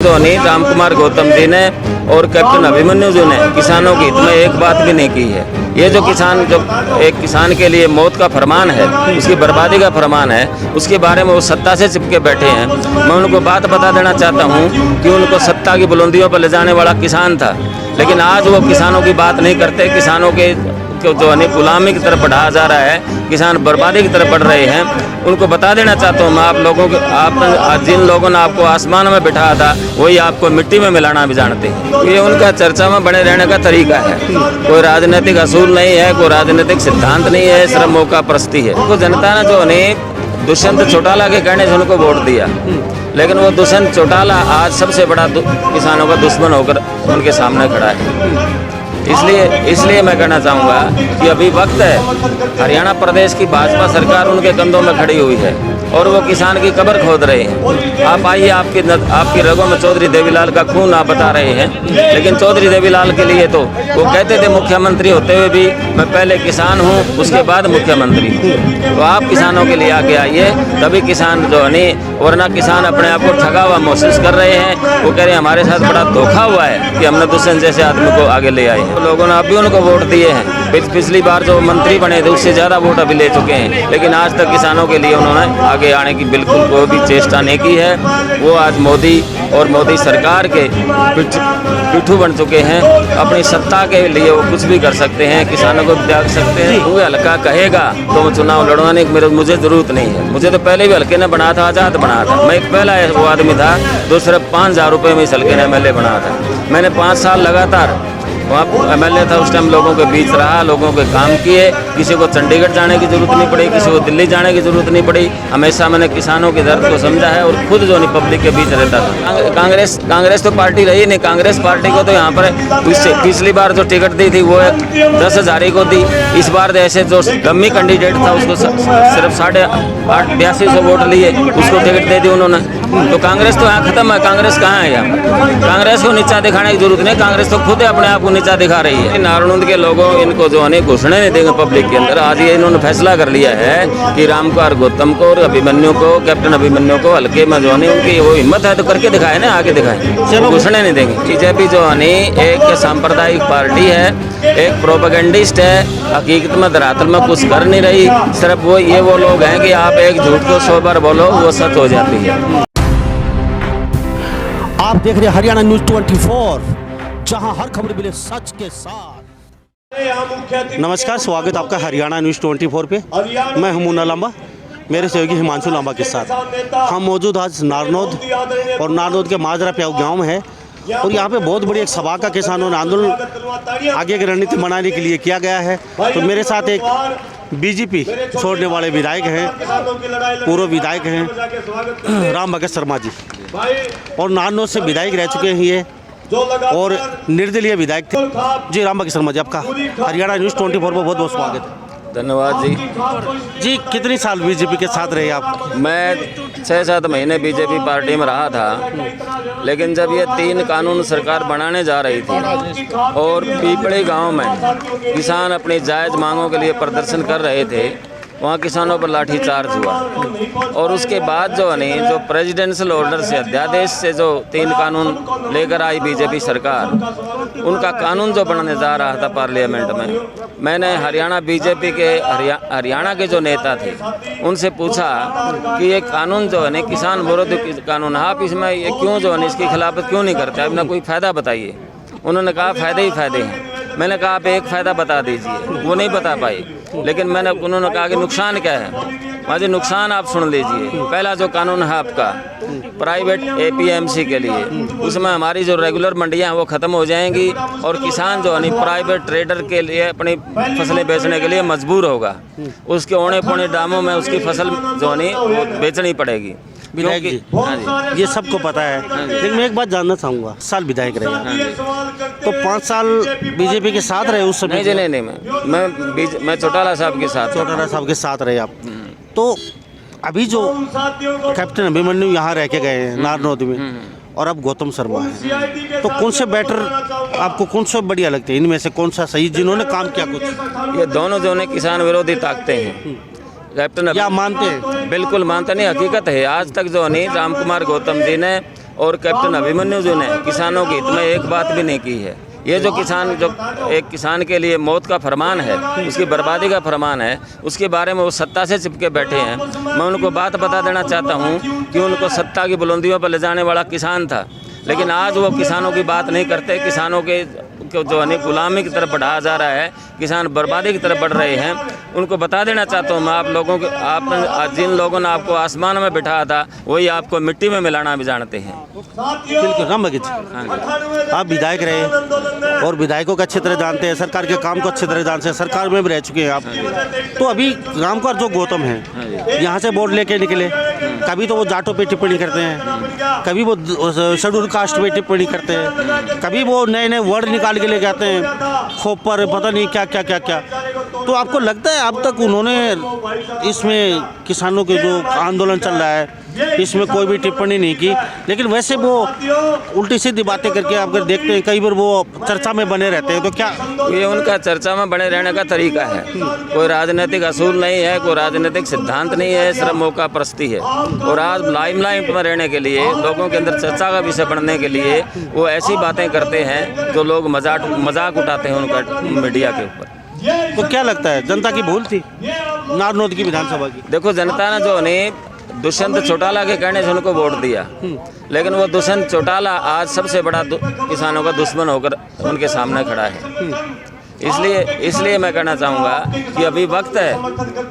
तो नहीं, राम कुमार गौतम जी ने और कैप्टन अभिमन्यु जी ने किसानों के हित में एक बात भी नहीं की है। ये जो किसान, जो एक किसान के लिए मौत का फरमान है, उसकी बर्बादी का फरमान है, उसके बारे में वो सत्ता से चिपके बैठे हैं। मैं उनको बात बता देना चाहता हूँ कि उनको सत्ता की बुलंदियों पर ले जाने वाला किसान था, लेकिन आज वो किसानों की बात नहीं करते। किसानों के जो है गुलामी की तरफ बढ़ाया जा रहा है, किसान बर्बादी की तरफ बढ़ रहे हैं। उनको बता देना चाहता हूँ मैं, आप लोगों के, आप जिन लोगों ने आपको आसमान में बिठाया था वही आपको मिट्टी में मिलाना भी जानते हैं। ये उनका चर्चा में बने रहने का तरीका है। कोई राजनीतिक असूल नहीं है, कोई राजनीतिक सिद्धांत नहीं है, सिर्फ मौका परस्ती है। तो जनता ने जो है दुष्यंत चौटाला के कहने से उनको वोट दिया, लेकिन वो दुष्यंत चौटाला आज सबसे बड़ा किसानों का दुश्मन होकर उनके सामने खड़ा है। इसलिए मैं कहना चाहूँगा कि अभी वक्त है। हरियाणा प्रदेश की भाजपा सरकार उनके कंधों में खड़ी हुई है और वो किसान की कब्र खोद रहे हैं। आप आइए, आपकी रगों में चौधरी देवीलाल का खून आप बता रहे हैं, लेकिन चौधरी देवीलाल के लिए तो वो कहते थे मुख्यमंत्री होते हुए भी मैं पहले किसान हूँ, उसके बाद मुख्यमंत्री। तो आप किसानों के लिए आगे आइए, तभी किसान जो है नहीं, वरना किसान अपने आप को ठगा हुआ महसूस कर रहे हैं। वो कह रहे हैं हमारे साथ बड़ा धोखा हुआ है कि हमने दुष्यंत जैसे आदमी को आगे ले आए हैं। तो लोगों ने अभी उनको वोट दिए हैं। पिछली बार जो मंत्री बने थे उससे ज़्यादा वोट अभी ले चुके हैं, लेकिन आज तक किसानों के लिए उन्होंने आगे आने की बिल्कुल कोई भी चेष्टा नहीं की है। वो आज मोदी और मोदी सरकार के पिट्ठू बन चुके हैं। अपनी सत्ता के लिए वो कुछ भी कर सकते हैं, किसानों को त्याग सकते हैं। वो हल्का कहेगा तो वो चुनाव लड़वाने की मुझे ज़रूरत नहीं है। मुझे तो पहले भी हल्के ने बना था, आज़ाद बना था। मैं एक पहला वो आदमी था जो सिर्फ 5,000 रुपये में इस हल्के ने MLA बना था। मैंने 5 साल लगातार वहाँ MLA था, उस टाइम लोगों के बीच रहा, लोगों के काम किए। किसी को चंडीगढ़ जाने की जरूरत नहीं पड़ी, किसी को दिल्ली जाने की जरूरत नहीं पड़ी। हमेशा मैंने किसानों के दर्द को समझा है और खुद जो नहीं पब्लिक के बीच रहता था। कांग्रेस तो पार्टी रही नहीं। कांग्रेस पार्टी को तो यहाँ पर पिछली बार जो टिकट दी थी वो 10,000 को दी। इस बार ऐसे जो डम्मी कैंडिडेट था उसको सिर्फ 882 वोट लिए, उसको टिकट दे दी उन्होंने। तो कांग्रेस तो यहाँ खत्म है। कांग्रेस कहाँ है यहाँ? कांग्रेस को नीचा दिखाने की जरूरत नहीं, कांग्रेस तो खुद अपने आप को नीचा दिखा रही है। नारनौंद के लोगों इनको जो है घुसने नहीं देंगे पब्लिक के अंदर। आज ये इन्होंने फैसला कर लिया है कि राम कुमार गौतम को और अभिमन्यु को, कैप्टन अभिमन्यु को हल्के में जो है उनकी वो हिम्मत है तो करके दिखाए ना, आगे दिखाए। चलो, घुसने नहीं देंगे। बीजेपी जो है एक सांप्रदायिक पार्टी है, एक प्रोपेगेंडिस्ट है। हकीकत में धरातल में कुछ कर नहीं रही। सिर्फ वो लोग हैं कि आप एक झूठ को 100 बार बोलो वो सच हो जाती है। आप देख रहे हैं हरियाणा न्यूज 24, जहां हर खबर मिले सच के साथ। नमस्कार, स्वागत आपका हरियाणा न्यूज 24 पे। मैं हूं मुन्ना लांबा, मेरे सहयोगी हिमांशु लांबा के साथ। हम मौजूद आज नारनौद और नारनौद के माजरा प्याऊ गाँव में है और यहाँ पे बहुत बड़ी एक सभा का किसानों ने आंदोलन आगे की रणनीति बनाने के लिए किया गया है। तो मेरे साथ एक बीजेपी छोड़ने वाले विधायक हैं, पूर्व विधायक हैं राम भगत शर्मा जी, और नारनौद से विधायक रह चुके हैं ये और निर्दलीय विधायक थे जी। राम भगत शर्मा जी, आपका हरियाणा न्यूज़ 24 पर बहुत बहुत स्वागत है। धन्यवाद जी। जी, कितनी साल बीजेपी के साथ रहे आप? मैं 6-7 महीने बीजेपी पार्टी में रहा था, लेकिन जब ये 3 कानून सरकार बनाने जा रही थी और पीपड़ी गांव में किसान अपनी जायज़ मांगों के लिए प्रदर्शन कर रहे थे, वहाँ किसानों पर लाठीचार्ज हुआ। और उसके बाद जो है जो प्रेसिडेंशियल ऑर्डर से, अध्यादेश से जो 3 कानून लेकर आई बीजेपी सरकार, उनका कानून जो बनने जा रहा था पार्लियामेंट में, मैंने हरियाणा बीजेपी के हरियाणा के जो नेता थे उनसे पूछा कि ये कानून जो है किसान विरोधी कानून, आप इसमें ये क्यों जो है इसकी खिलाफत क्यों नहीं करते? अपना कोई फ़ायदा बताइए। उन्होंने कहा फ़ायदे ही फ़ायदे हैं। मैंने कहा आप एक फ़ायदा बता दीजिए। वो नहीं बता पाई, लेकिन उन्होंने कहा कि नुकसान क्या है। मुझे नुकसान आप सुन लीजिए। पहला जो कानून है आपका प्राइवेट APMC के लिए, उसमें हमारी जो रेगुलर मंडियां हैं वो ख़त्म हो जाएंगी और किसान जो है प्राइवेट ट्रेडर के लिए अपनी फसलें बेचने के लिए मजबूर होगा। उसके औने पौने दामों में उसकी फसल जो है वो बेचनी पड़ेगी। विधायक जी, ये सबको पता है, लेकिन मैं एक बात जानना चाहूँगा, साल विधायक रहे तो 5 साल बीजेपी के साथ रहे उस समय? नहीं, मैं चौटाला साहब के साथ रहे आप। तो अभी जो कैप्टन अभिमन्यु यहाँ रह के गए हैं नारनौद में और अब गौतम शर्मा है, तो कौन से बेटर आपको, कौन सा बढ़िया लगते हैं इनमें से? कौन सा सही जिन्होंने काम किया कुछ? ये दोनों जो किसान विरोधी ताकतें हैं। कैप्टन क्या मानते हैं? बिल्कुल मानते नहीं, हकीकत है। आज तक जो नहीं राम कुमार गौतम जी ने और कैप्टन अभिमन्यु जी ने किसानों के हित में एक बात भी नहीं की है। ये जो किसान, जो एक किसान के लिए मौत का फरमान है, उसकी बर्बादी का फरमान है, उसके बारे में वो सत्ता से चिपके बैठे हैं। मैं उनको बात बता देना चाहता हूँ कि उनको सत्ता की बुलंदियों पर ले जाने वाला किसान था, लेकिन आज वो किसानों की बात नहीं करते। किसानों के जो है गुलामी की तरफ बढ़ाया जा रहा है, किसान बर्बादी की तरफ बढ़ रहे हैं। उनको बता देना चाहता हूँ मैं, आप लोगों के, आप जिन लोगों ने आपको आसमान में बिठाया था, वही आपको मिट्टी में मिलाना भी जानते हैं। बिल्कुल राम भगत जी, आप विधायक रहे और विधायकों को अच्छी तरह जानते हैं, सरकार के काम को अच्छी तरह जानते हैं, सरकार में भी रह चुके हैं आप। तो अभी रामकुमार जो गौतम है यहाँ से वोट लेके निकले, कभी तो वो जाटों पे टिप्पणी करते हैं, कभी वो शेड्यूल कास्ट पे टिप्पणी करते हैं, कभी वो नए नए वर्ड निकाल के लेके आते हैं, खोपर पता नहीं क्या क्या क्या क्या। तो आपको लगता है अब तक उन्होंने इसमें किसानों के जो आंदोलन चल रहा है इसमें कोई भी टिप्पणी नहीं की, लेकिन वैसे वो उल्टी सीधी बातें करके आप अगर देखते हैं कई बार वो चर्चा में बने रहते हैं, तो क्या ये उनका चर्चा में बने रहने का तरीका है? कोई राजनीतिक असूल नहीं है, कोई राजनीतिक सिद्धांत नहीं है, सिर्फ मौका परस्ती है। और आज लाइमलाइट में रहने के लिए, लोगों के अंदर चर्चा का विषय बनने के लिए वो ऐसी बातें करते हैं जो लोग मजाक उठाते हैं उनका मीडिया के ऊपर। तो क्या लगता है जनता की भूल थी नारनौद की विधानसभा की? देखो, जनता ने जो नहीं दुष्यंत चौटाला के कहने से उनको वोट दिया, लेकिन वो दुष्यंत चौटाला आज सबसे बड़ा किसानों का दुश्मन होकर उनके सामने खड़ा है। इसलिए मैं कहना चाहूँगा कि अभी वक्त है,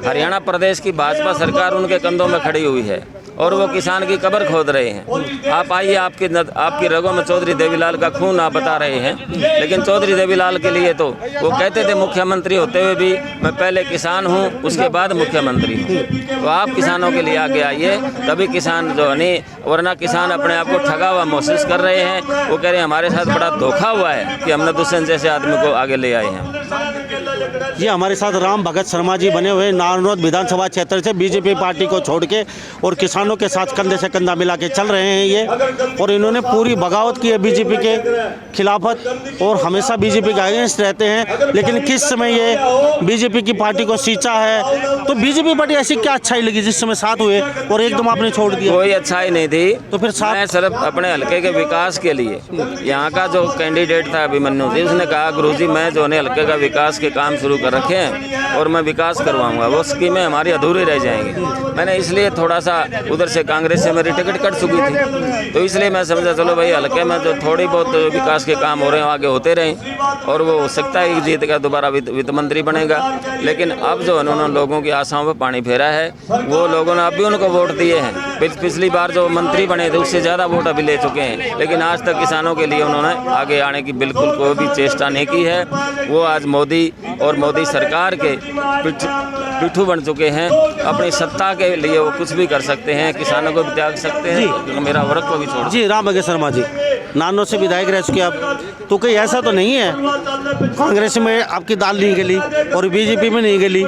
हरियाणा प्रदेश की भाजपा सरकार उनके कंधों में खड़ी हुई है और वो किसान की कब्र खोद रहे हैं। आप आइए, आपकी रगों में चौधरी देवीलाल का खून आप बता रहे हैं, लेकिन चौधरी देवीलाल के लिए तो वो कहते थे मुख्यमंत्री होते हुए भी मैं पहले किसान हूँ, उसके बाद मुख्यमंत्री हूँ। तो आप किसानों के लिए आगे आइए, तभी किसान जो नहीं, वरना किसान अपने आप को ठगा हुआ महसूस कर रहे हैं। वो कह रहे हैं हमारे साथ बड़ा धोखा हुआ है कि हमने दुष्यंत जैसे आदमी को आगे ले आए हैं। ये हमारे साथ राम भगत शर्मा जी बने हुए नारनौद विधानसभा क्षेत्र से बीजेपी पार्टी को छोड़ के और किसानों के साथ कंधे से कंधा मिला के चल रहे हैं ये, और इन्होंने पूरी बगावत की है बीजेपी के खिलाफत और हमेशा बीजेपी के अगेंस्ट रहते हैं। लेकिन किस समय ये बीजेपी की पार्टी को सींचा है, तो बीजेपी पार्टी ऐसी क्या अच्छाई लगी जिस समय साथ हुए और एकदम आपने छोड़ दिया? कोई अच्छाई नहीं थी। तो फिर मैं सिर्फ अपने हल्के के विकास के लिए, यहाँ का जो कैंडिडेट था अभिमन्यु जी, उसने कहा गुरुजी मैं जो है हल्के का विकास के काम शुरू कर रखे हैं और मैं विकास करवाऊंगा, वो स्कीमें हमारी अधूरी रह जाएंगी। मैंने इसलिए थोड़ा सा उधर से कांग्रेस से मेरी टिकट कट चुकी थी, तो इसलिए मैं समझा चलो भाई हल्के में जो थोड़ी बहुत विकास के काम हो रहे हैं आगे होते रहें, और वो हो सकता है जीत का दोबारा वित्त मंत्री बनेगा। लेकिन अब जो उन्होंने लोगों की आशाओं पर पानी फेरा है, वो लोगों ने अभी उनको वोट दिए हैं। पिछली बार जो मंत्री बने थे उससे ज़्यादा वोट अभी ले चुके हैं, लेकिन आज तक किसानों के लिए उन्होंने आगे आने की बिल्कुल कोई भी चेष्टा नहीं की है। वो आज मोदी और मोदी सरकार के पिट्ठू बन चुके हैं। अपनी सत्ता के लिए वो कुछ भी कर सकते हैं, किसानों को भी त्याग सकते हैं, तो मेरा वर्ग को भी छोड़। जी राम भगत शर्मा जी, नारनौद से विधायक रह चुके आप, तो कहीं ऐसा तो नहीं है कांग्रेस में आपकी दाल नहीं गली और बीजेपी में नहीं गली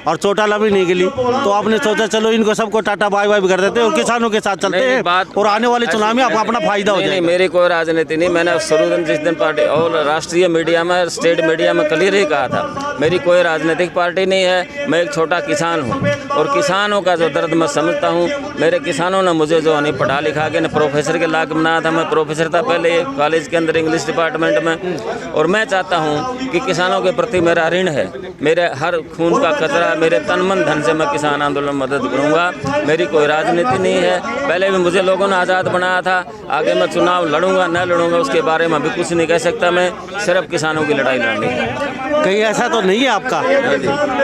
और चौटाला भी नहीं गली, तो आपने सोचा चलो इनको सबको टाटा बाय बाय कर देते हैं और किसानों के साथ चलते हैं और आने वाले चुनाव में आपको अपना फायदा हो जाएगा? मेरी कोई राजनीति नहीं। मैंने शुरू दिन जिस दिन पार्टी और राष्ट्रीय मीडिया में, स्टेट मीडिया में क्लियर ही कहा था, मेरी कोई राजनीतिक पार्टी नहीं है। मैं एक छोटा किसान हूँ और किसानों का जो दर्द मैं समझता हूँ। मेरे किसानों ने मुझे जो नहीं पढ़ा लिखा के प्रोफेसर के लायक बनाया था। मैं प्रोफेसर था पहले कॉलेज के अंदर इंग्लिश डिपार्टमेंट में, और मैं चाहता हूँ कि किसानों के प्रति मेरा ऋण है। मेरे हर खून का कचरा, मेरे तन मन धन से मैं किसान आंदोलन में मदद करूँगा। मेरी कोई राजनीति नहीं है। पहले भी मुझे लोगों ने आज़ाद बनाया था, आगे मैं चुनाव लड़ूंगा न लड़ूंगा उसके बारे में अभी कुछ नहीं कह सकता। मैं सिर्फ किसानों की लड़ाई लड़नी है। कहीं ऐसा तो नहीं है आपका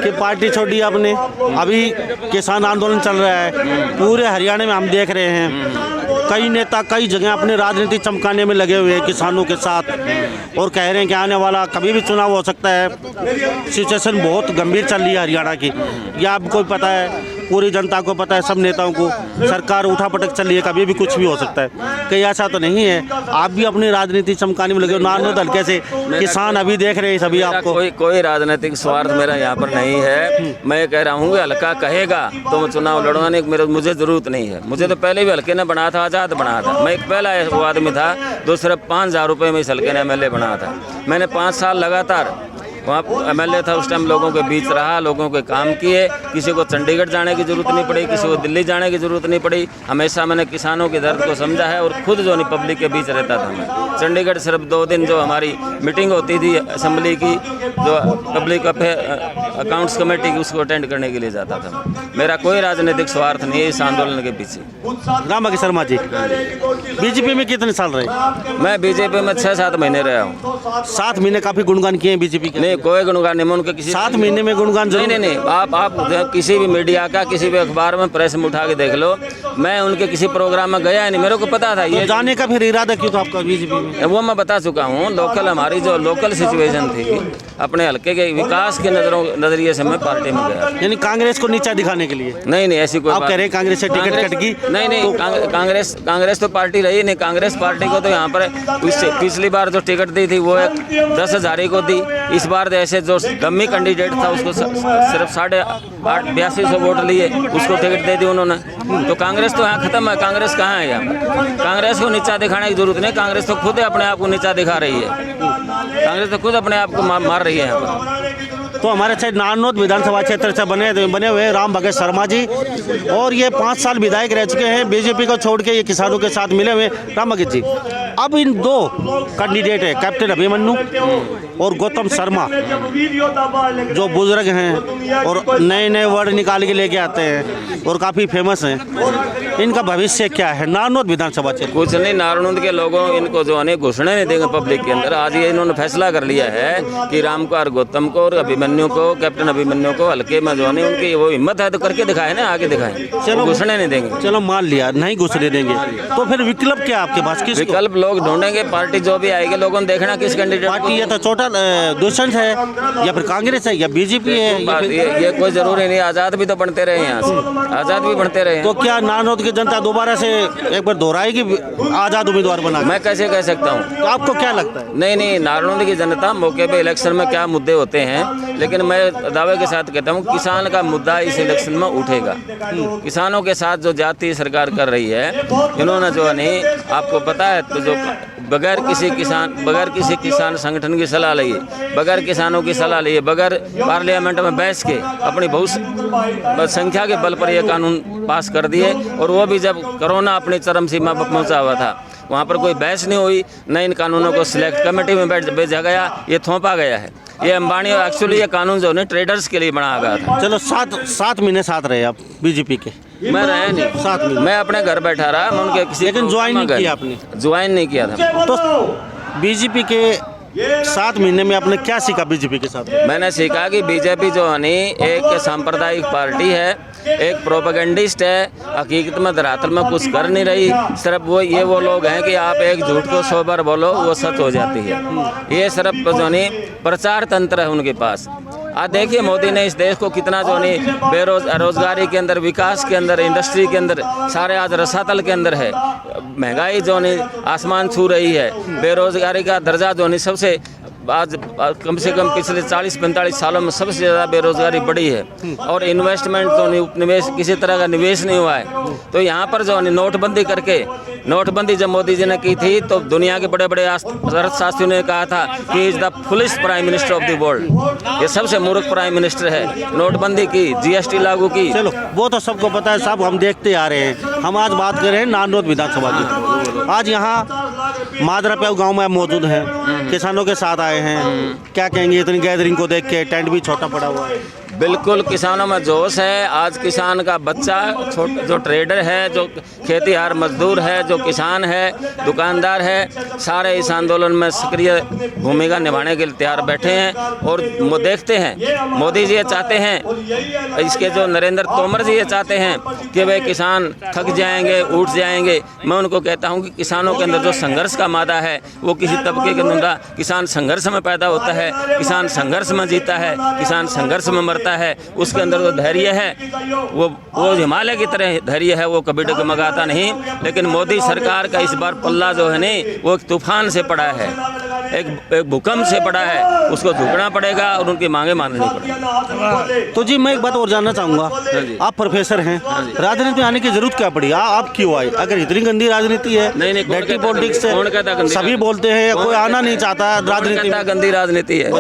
कि पार्टी छोड़ी आपने? अभी किसान आंदोलन चल रहा है पूरे हरियाणा में, हम देख रहे हैं कई नेता कई जगह अपनी राजनीति चमकाने में लगे हुए हैं किसानों के साथ, और कह रहे हैं कि आने वाला कभी भी चुनाव हो सकता है। सिचुएशन बहुत गंभीर चल रही है हरियाणा की, यह आपको पता है, पूरी जनता को पता है, सब नेताओं को। सरकार उठा पटक चल रही है, कभी भी कुछ भी हो सकता है। कहीं ऐसा तो नहीं है आप भी अपनी राजनीति चमकाने में लगे हो? नारनौद हल्के से किसान अभी देख रहे हैं सभी आपको। कोई राजनीतिक स्वार्थ मेरा यहाँ पर नहीं है। मैं कह रहा हूँ हल्का कहेगा तो मैं चुनाव लड़ूंगा नहीं, मुझे जरूरत नहीं है। मुझे तो पहले भी हल्के ने बनाया था, आज़ाद बनाया था। मैं एक पहला वो आदमी था जो सिर्फ 5,000 रुपये में इस हल्के ने MLA बनाया था। मैंने 5 साल लगातार वहाँ MLA था उस टाइम, लोगों के बीच रहा, लोगों के काम किए, किसी को चंडीगढ़ जाने की ज़रूरत नहीं पड़ी, किसी को दिल्ली जाने की ज़रूरत नहीं पड़ी। हमेशा मैंने किसानों के दर्द को समझा है और खुद जो नहीं पब्लिक के बीच रहता था मैं। चंडीगढ़ सिर्फ 2 दिन जो हमारी मीटिंग होती थी असेंबली की, जो पब्लिक अकाउंट्स कमेटी की, उसको अटेंड करने के लिए जाता था। मेरा कोई राजनीतिक स्वार्थ नहीं है इस आंदोलन के पीछे। राम बागी शर्मा जी, बीजेपी में कितने साल रहे? मैं बीजेपी में 6-7 महीने रहा हूँ। 7 महीने काफी गुणगान किए हैं बीजेपी के? नहीं, कोई गुणगान नहीं, मैं उनके किसी 7 महीने में गुणगान जरूर? नहीं, आप किसी भी मीडिया का, किसी भी अखबार में, प्रेस में उठा के देख लो, मैं उनके किसी प्रोग्राम में गया नहीं, मेरे को पता था ये जाने का फिर इरादा क्यों था आपका बीजेपी में? वो मैं बता चुका हूँ। लोकल हमारी जो लोकल सिचुएशन थी, अपने हल्के के विकास के नजरिए से मैं पार्टी में गया। यानी कांग्रेस को नीचा दिखाने के लिए? नहीं, ऐसी कोई आप कह रहे हैं कांग्रेस से टिकट कट गई? नहीं, कांग्रेस तो पार्टी रही नहीं। कांग्रेस पार्टी को तो यहाँ पर पिछली बार जो टिकट दी थी वो 10,000 को दी। इस बार ऐसे जो डम्मी कैंडिडेट था उसको सिर्फ 82,500 वोट लिए, उसको टिकट दे दी उन्होंने। तो कांग्रेस तो यहाँ खत्म है। कांग्रेस कहाँ है यहाँ पर? कांग्रेस को नीचा दिखाने की जरूरत नहीं, कांग्रेस तो खुद अपने आप को नीचा दिखा रही है। कांग्रेस तो खुद अपने आप को मार रही है यहाँ पर। तो हमारे साथ नारनौद विधानसभा क्षेत्र से बने हुए राम बागी शर्मा जी, और ये 5 साल विधायक रह चुके हैं, बीजेपी को छोड़ के ये किसानों के साथ मिले हुए। राम बागी जी, अब इन 2 कैंडिडेट है, कैप्टन अभिमन्यु और गौतम शर्मा, जो बुजुर्ग हैं और नए वर्ड निकाल के लेके आते हैं और काफ़ी फेमस हैं, इनका भविष्य क्या है नारनौद विधानसभा क्षेत्र? कुछ नहीं, नारनौद के लोगों इनको जो है घुसने नहीं देंगे पब्लिक के अंदर। आज ये इन्होंने फैसला कर लिया है कि राम कुमार गौतम को और अभिमन्यु को, कैप्टन अभिमन्यु को हल्के में जो है उनकी वो हिम्मत है तो करके दिखाए ना, आगे दिखाएं। चलो, घुसने नहीं देंगे। चलो मान लिया नहीं घुसने देंगे, तो फिर विकल्प क्या आपके पास? किस विकल्प लोग ढूंढेंगे, पार्टी जो भी आएगी, लोगों ने देखना किस कैंडिडेट पार्टी। ये तो छोटा दुष्यंत है या फिर कांग्रेस है या बीजेपी है? ये कोई जरूरी नहीं, आजाद भी तो बनते रहे यहाँ से, आजाद भी बनते रहे। तो क्या नारनौद की जनता दोबारा से एक बार दोहराएगी आजाद उम्मीदवार बना? मैं कैसे कह सकता हूँ? तो आपको क्या लगता है? नहीं, नारनौद की जनता मौके पे इलेक्शन में क्या मुद्दे होते हैं, लेकिन मैं दावे के साथ कहता हूँ किसान का मुद्दा इस इलेक्शन में उठेगा। किसानों के साथ जो जाति सरकार कर रही है, इन्होंने जो है नहीं, आपको पता है, तो जो बगैर किसी किसान संगठन की सलाह लिए, बगैर किसानों की सलाह लिए, बगैर पार्लियामेंट में बैठ के अपनी बहुत संख्या के बल पर यह कानून पास कर दिए। और वो भी जब कोरोना अपनी चरम सीमा पर पहुंचा हुआ था, वहाँ पर कोई बहस नहीं हुई, न इन कानूनों को सिलेक्ट कमेटी में भेजा गया, ये थोपा गया है। ये अंबानी एक्चुअली ये कानून जो है ट्रेडर्स के लिए बनाया गया था। चलो 7 महीने साथ रहे आप बीजेपी के? मैं रहा नहीं 7 महीने, मैं अपने घर बैठा रहा, मैं उनके किसी, लेकिन ज्वाइन नहीं किया आपने? ज्वाइन नहीं किया था। तो बीजेपी के 7 महीने में आपने क्या सीखा बीजेपी के साथ? मैंने सीखा कि बीजेपी जो है नहीं एक सांप्रदायिक पार्टी है, एक प्रोपेगेंडिस्ट है, हकीकत में धरातल में कुछ कर नहीं रही। सिर्फ वो लोग हैं कि आप एक झूठ को 100 बार बोलो वो सच हो जाती है। ये सिर्फ जो नहीं प्रचार तंत्र है उनके पास। आज देखिए मोदी ने इस देश को कितना जो नहीं बेरोजगारी के अंदर, विकास के अंदर, इंडस्ट्री के अंदर, सारे आज रसातल के अंदर है। महंगाई जो नहीं आसमान छू रही है, बेरोजगारी का दर्जा जो नहीं सबसे आज कम से कम पिछले 40-45 सालों में सबसे ज़्यादा बेरोजगारी बढ़ी है। और इन्वेस्टमेंट तो नहीं, उपनिवेश किसी तरह का निवेश नहीं हुआ है। तो यहाँ पर जो नोटबंदी करके, नोटबंदी जब मोदी जी ने की थी तो दुनिया के बड़े बड़े अर्थशास्त्रियों ने कहा था कि is the foolish prime minister of the world, ये सबसे मूर्ख प्राइम मिनिस्टर है। नोटबंदी की, जीएसटी लागू की। चलो वो तो सबको पता है, सब हम देखते आ रहे हैं। हम आज बात कर रहे हैं नारनौद विधानसभा की। आज यहाँ मादराप्याऊ गांव में मौजूद हैं, किसानों के साथ आए हैं। क्या कहेंगे इतनी गैदरिंग को देख के? टेंट भी छोटा पड़ा हुआ है। बिल्कुल किसानों में जोश है। आज किसान का बच्चा, जो ट्रेडर है, जो खेतीहार मजदूर है, जो किसान है, दुकानदार है, सारे इस आंदोलन में सक्रिय भूमिका निभाने के लिए तैयार बैठे हैं। और देखते हैं मोदी जी ये चाहते हैं, इसके जो नरेंद्र तोमर जी ये चाहते हैं कि वे किसान थक जाएंगे, उठ जाएंगे। मैं उनको कहता हूं कि किसानों के अंदर जो संघर्ष का मादा है वो किसी तबके के अंदर, किसान संघर्ष में पैदा होता है, किसान संघर्ष में जीता है, किसान संघर्ष में मरता है। उसके अंदर जो धैर्य है वो हिमालय की तरह धैर्य है, वो कभी डगमगाता नहीं। लेकिन मोदी सरकार का इस बार पल्ला जो है नहीं वो एक तूफान से पड़ा है। एक भूकंप से पड़ा है, उसको झुकना पड़ेगा और उनकी मांगे माननी पड़ेगी। तो जी मैं एक बात और जानना चाहूँगा, आप प्रोफेसर हैं, राजनीति में आने की जरूरत क्या पड़ी? आप क्यों आए? अगर इतनी गंदी राजनीति है, नहीं, कौन डायरेक्टिव कहता पॉलिटिक्स कौन कहता है, गंदी सभी बोलते हैं, कोई आना नहीं चाहता राजनीति में। गंदी राजनीति है?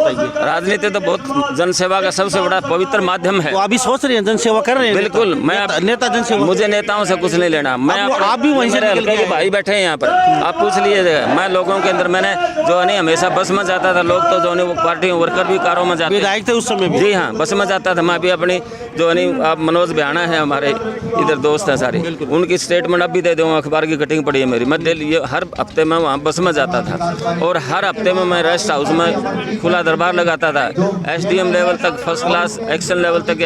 राजनीति तो बहुत जनसेवा का सबसे बड़ा पवित्र माध्यम है। तो अभी सोच रहे हैं जनसेवा कर रहे हैं? बिल्कुल, मैं नेता जनसेवा, मुझे नेताओं से कुछ नहीं लेना। मैं आप भी वहीं से निकल के भाई बैठे हैं यहाँ पर, आप पूछ लीजिए। मैं लोगों के अंदर मैंने जो नहीं हमेशा बस में जाता था, लोग तो जो नहीं वो पार्टी वर्कर भी कारों में जाते विधायक थे उस समय भी? जी हाँ, बस में जाता था मैं भी। अपनी जो नहीं आप मनोज बिहाना है हमारे इधर दोस्त हैं सारे, उनकी स्टेटमेंट अब भी दे दूँ, अखबार की कटिंग पड़ी है मेरी। मैं डेली हर हफ्ते में वहाँ बस में जाता था और हर हफ्ते में मैं रेस्ट हाउस में खुला दरबार लगाता था। SDM लेवल तक, फर्स्ट क्लास एक्शन लेवल तक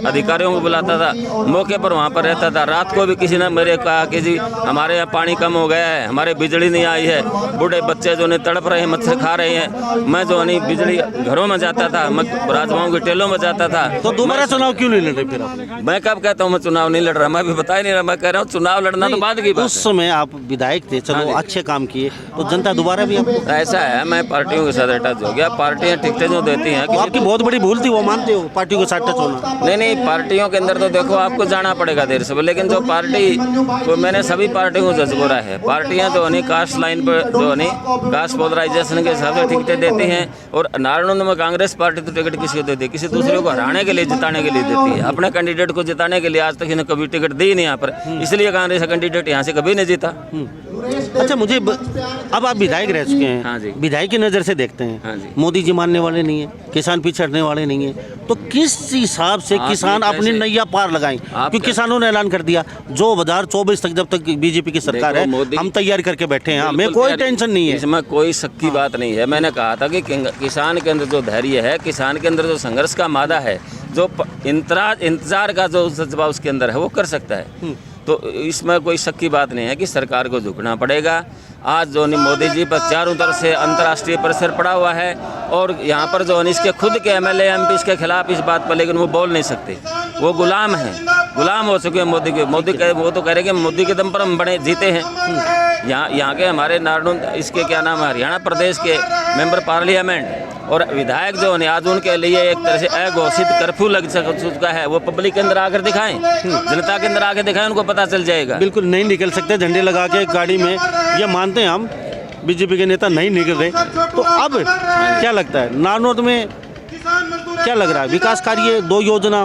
अधिकारियों को बुलाता था, मौके पर वहाँ पर रहता था। रात को भी किसी ने मेरे कहा कि जी हमारे यहाँ पानी कम हो गया है, हमारे बिजली नहीं आई है, बूढ़े बच्चे जो नहीं तड़प रहे हैं, मच्छर खा रहे हैं। मैं जो नहीं बिजली घरों में जाता था, मैं राजमाओं की टेलों में जाता था। तो दोबारा चुनाव क्यों नहीं लड़ रहे फिर आप? मैं कब कहता हूँ मैं चुनाव नहीं लड़ रहा? मैं भी बता ही नहीं रहा। मैं कह रहा हूँ चुनाव लड़ना तो बाद की बात उस समय आप विधायक थे, चलो अच्छे काम किए, तो जनता दोबारा भी आपको? ऐसा है, मैं पार्टियों के साथ अटैच हो गया। पार्टियां टिकटें जो देती हैं, तो आपकी बहुत बड़ी भूल थी, वो मानते हो, पार्टियों के साथ टच होना? नहीं, पार्टियों के अंदर तो देखो आपको जाना पड़ेगा देर से, लेकिन जो पार्टी तो मैंने सभी पार्टियों को जजबोरा है। पार्टियां जो नहीं कास्ट लाइन पर जो नहीं कास्ट पोलराइजेशन के हिसाब से टिकटें देती हैं, और नारायण में कांग्रेस पार्टी तो टिकट किसी को देती है? किसी दूसरे को हराने के लिए, जिताने के लिए देती है। अपने कैंडिडेट को जिताने के लिए आज तक इन्हें कभी टिकट दी नहीं यहाँ पर, इसलिए कांग्रेस का कैंडिडेट यहाँ से कभी नहीं जीता। अच्छा, मुझे अब आप विधायक रह चुके हैं। हाँ जी। विधायक की नज़र से देखते हैं। हाँ जी। मोदी जी मानने वाले नहीं है, किसान पिछड़ने वाले नहीं है, तो किस हिसाब से किसान अपनी नैया पार लगाएं? क्योंकि किसानों ने ऐलान कर दिया 2024 तक जब तक बीजेपी की सरकार है हम तैयारी करके बैठे हैं, हमें कोई टेंशन नहीं है। इसमें कोई शक की बात नहीं है। मैंने कहा था कि किसान के अंदर जो धैर्य है, किसान के अंदर जो संघर्ष का मादा है, जो इंतजार का जो जज्बा उसके अंदर है, वो कर सकता है। तो इसमें कोई शक की बात नहीं है कि सरकार को झुकना पड़ेगा। आज जो नहीं मोदी जी पर चारों तरफ से अंतर्राष्ट्रीय प्रेशर पड़ा हुआ है, और यहाँ पर जो इसके खुद के MLA MP इसके खिलाफ इस बात पर, लेकिन वो बोल नहीं सकते, वो गुलाम हैं, गुलाम हो चुके हैं मोदी के। वो तो कह रहे कि मोदी के दम पर हम बने जीते हैं। यहाँ के हमारे नारायण इसके क्या नाम है, हरियाणा प्रदेश के मेंबर पार्लियामेंट और विधायक जो है आज उनके लिए एक तरह से अघोषित कर्फ्यू लग चुका है। वो पब्लिक के अंदर आकर दिखाएं, जनता के अंदर आकर दिखाएं, उनको पता चल जाएगा। बिल्कुल नहीं निकल सकते झंडे लगा के गाड़ी में, ये मानते हैं हम, बीजेपी के नेता नहीं निकल रहे। तो अब क्या लगता है नारनौल में क्या लग रहा है? विकास कार्य 2 योजना,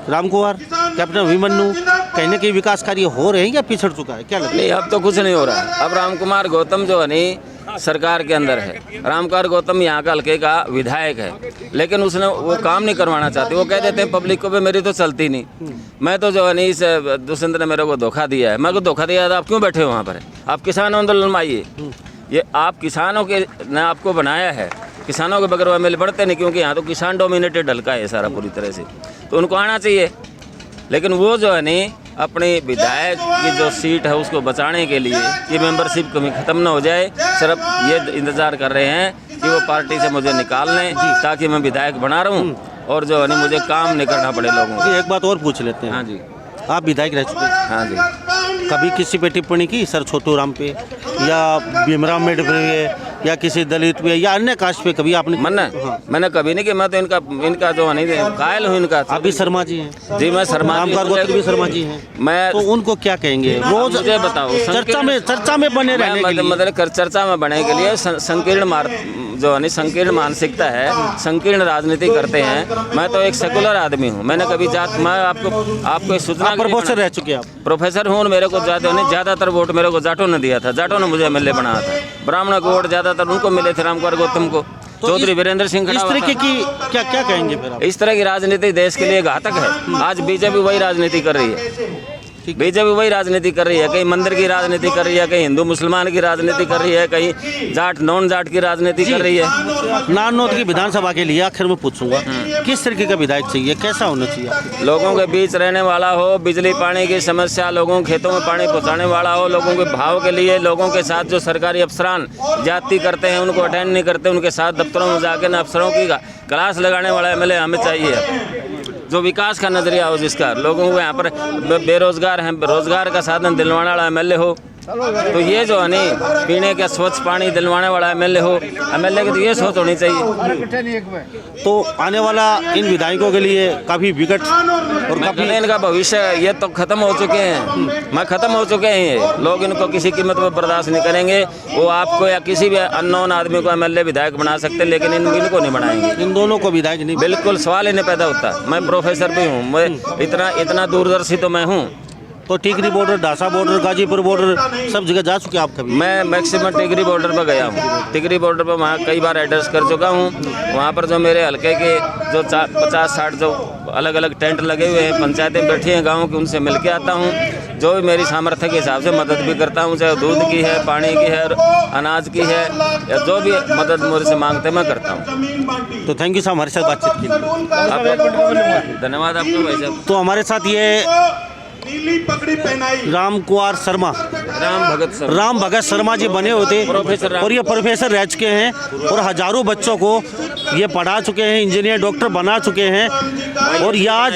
रामकुमार, कैप्टन अभिमन्यु, कहीं ना कहीं विकास कार्य हो रहे हैं या पिछड़ चुका है? क्या लगता है? नहीं, अब तो कुछ नहीं हो रहा है। अब रामकुमार गौतम जो है नहीं सरकार के अंदर है। रामकुमार गौतम यहाँ का हल्के का विधायक है, लेकिन उसने वो काम नहीं करवाना चाहते। वो कह देते हैं पब्लिक को भी मेरी तो चलती नहीं। मैं तो जो है नहीं, इस दुष्यंत ने मेरे को धोखा दिया है। मैं को धोखा दिया था, आप क्यों बैठे हो वहाँ पर? आप किसान आंदोलन में आइए। ये आप किसानों के ने आपको बनाया है, किसानों के बगैर MLA बढ़ते नहीं, क्योंकि यहाँ तो किसान डोमिनेटेड हल्का है सारा पूरी तरह से, तो उनको आना चाहिए। लेकिन वो जो है नहीं अपनी विधायक की जो सीट है उसको बचाने के लिए ये मेंबरशिप कमी ख़त्म ना हो जाए, सिर्फ ये इंतज़ार कर रहे हैं कि वो पार्टी से मुझे निकाल लें ताकि मैं विधायक बना रहूं और जो है नहीं मुझे काम नहीं करना पड़े लोगों को। एक बात और पूछ लेते हैं। हाँ जी। आप विधायक रह चुके हैं। हाँ जी। कभी किसी पे टिप्पणी की सर छोटू राम पे या भीमराव मेड पे या किसी दलित पे या अन्य कास्ट पे कभी आपने? मैंने कभी नहीं कि मैं तो इनका जो नहीं कायल हूँ इनका। आप भी शर्मा जी हैं? जी, मैं शर्मा भी शर्मा जी हैं। मैं तो उनको क्या कहेंगे? रोज मुझे बताओ, चर्चा में बने रहने के लिए, मतलब चर्चा में बने के लिए संकीर्ण मानसिकता है, संकीर्ण राजनीति करते हैं। मैं तो एक सेकुलर आदमी हूँ। मैंने कभी जात, मैं आपको सूचना, प्रोफेसर रह चुके हैं आप? प्रोफेसर हूँ। मेरे को ज़्यादातर वोट मेरे को जाटों ने दिया था। जाटों ने मुझे MLA बनाया था। ब्राह्मण को वोट ज़्यादातर उनको मिले थे, रामकुमार गौतम को, चौधरी वीरेंद्र सिंह। इस तरह की क्या कहेंगे फिर आप? इस तरह की राजनीति देश के लिए घातक है। आज बीजेपी वही राजनीति कर रही है। बीजेपी वही राजनीति कर रही है, कहीं मंदिर की राजनीति कर रही है, कहीं हिंदू मुसलमान की राजनीति कर रही है, कहीं जाट नॉन जाट की राजनीति कर रही है। नारनौल की विधानसभा के लिए आखिर में पूछूंगा, किस तरीके का विधायक चाहिए, कैसा होना चाहिए? लोगों के बीच रहने वाला हो, बिजली पानी की समस्या, लोगों के खेतों में पानी पहुंचाने वाला हो, लोगों के भाव के लिए, लोगों के साथ जो सरकारी अफसरान जाति करते हैं उनको अटेंड नहीं करते, उनके साथ दफ्तरों में जाकर अफसरों की क्लास लगाने वाला MLA हमें चाहिए। जो विकास का नजरिया हो, जिसका लोगों को यहाँ पर बेरोजगार हैं, रोजगार का साधन दिलवाने वाला MLA हो, तो ये जो है नहीं पीने का स्वच्छ पानी दिलवाने वाला एमएलए हो, एमएलए की तो ये सोच होनी चाहिए। तो आने वाला इन विधायकों के लिए काफ़ी विकट और मैं काफ़ी कहने इनका भविष्य ये तो खत्म हो चुके हैं, मैं खत्म हो चुके हैं। ये लोग इनको किसी कीमत पर बर्दाश्त नहीं करेंगे। वो आपको या किसी भी अननोन आदमी को एमएलए विधायक बना सकते, लेकिन इनको नहीं बनाएंगे। इन दोनों को विधायक नहीं। बिल्कुल सवाल ही नहीं पैदा होता। मैं प्रोफेसर भी हूँ, मैं इतना दूरदर्शी तो मैं हूँ। तो टिकरी बॉर्डर, ढासा बॉर्डर, गाजीपुर बॉर्डर सब जगह जा चुके आप कभी? मैं मैक्सिमम टिकरी बॉर्डर पर गया हूँ। टिकरी बॉर्डर पर वहाँ कई बार एड्रेस कर चुका हूँ। वहाँ पर जो मेरे हल्के के जो 50-60 जो अलग अलग टेंट लगे हुए हैं, पंचायतें बैठी हैं गाँव की, उनसे मिल के आता हूँ। जो भी मेरी सामर्थ्य के हिसाब से मदद भी करता हूँ, चाहे दूध की है, पानी की है, अनाज की है, या जो भी मदद मुझे से मांगते मैं करता हूँ। तो थैंक यू साहब हमारे साथ बातचीत के लिए। धन्यवाद आपको भाई साहब। तो हमारे साथ ये नीली पगड़ी पहनाई राम कुमार शर्मा, राम भगत शर्मा जी बने होते और ये प्रोफेसर रह चुके हैं और हजारों बच्चों को ये पढ़ा चुके हैं, इंजीनियर डॉक्टर बना चुके हैं और ये आज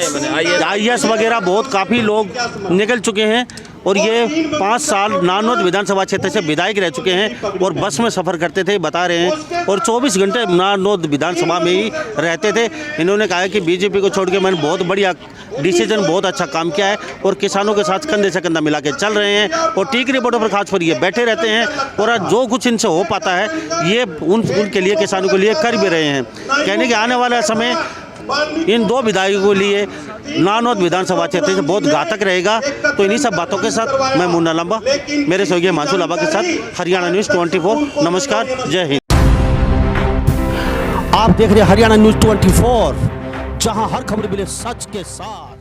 आईएएस वगैरह बहुत काफ़ी लोग निकल चुके हैं। और ये 5 साल नारनौद विधानसभा क्षेत्र से विधायक रह चुके हैं और बस में सफ़र करते थे, बता रहे हैं, और 24 घंटे नारनौद विधानसभा में ही रहते थे। इन्होंने कहा कि बीजेपी को छोड़ के मैंने बहुत बढ़िया डिसीजन, बहुत अच्छा काम किया है और किसानों के साथ कंधे से कंधा मिला के चल रहे हैं। और टिकरी बॉर्डर पर खास पर ये बैठे रहते हैं और आज जो कुछ इनसे हो पाता है ये उनके लिए, किसानों के लिए कर भी रहे हैं। कहने के आने वाला समय इन 2 विधायकों के लिए नारनौद विधानसभा क्षेत्र से बहुत घातक रहेगा। तो इन्हीं सब बातों के साथ मैं मुन्ना लांबा, मेरे सहयोगी हिमांशु लांबा के साथ हरियाणा न्यूज़ 24। नमस्कार, जय हिंद। आप देख रहे हैं हरियाणा न्यूज़ 24, जहां हर खबर मिले सच के साथ।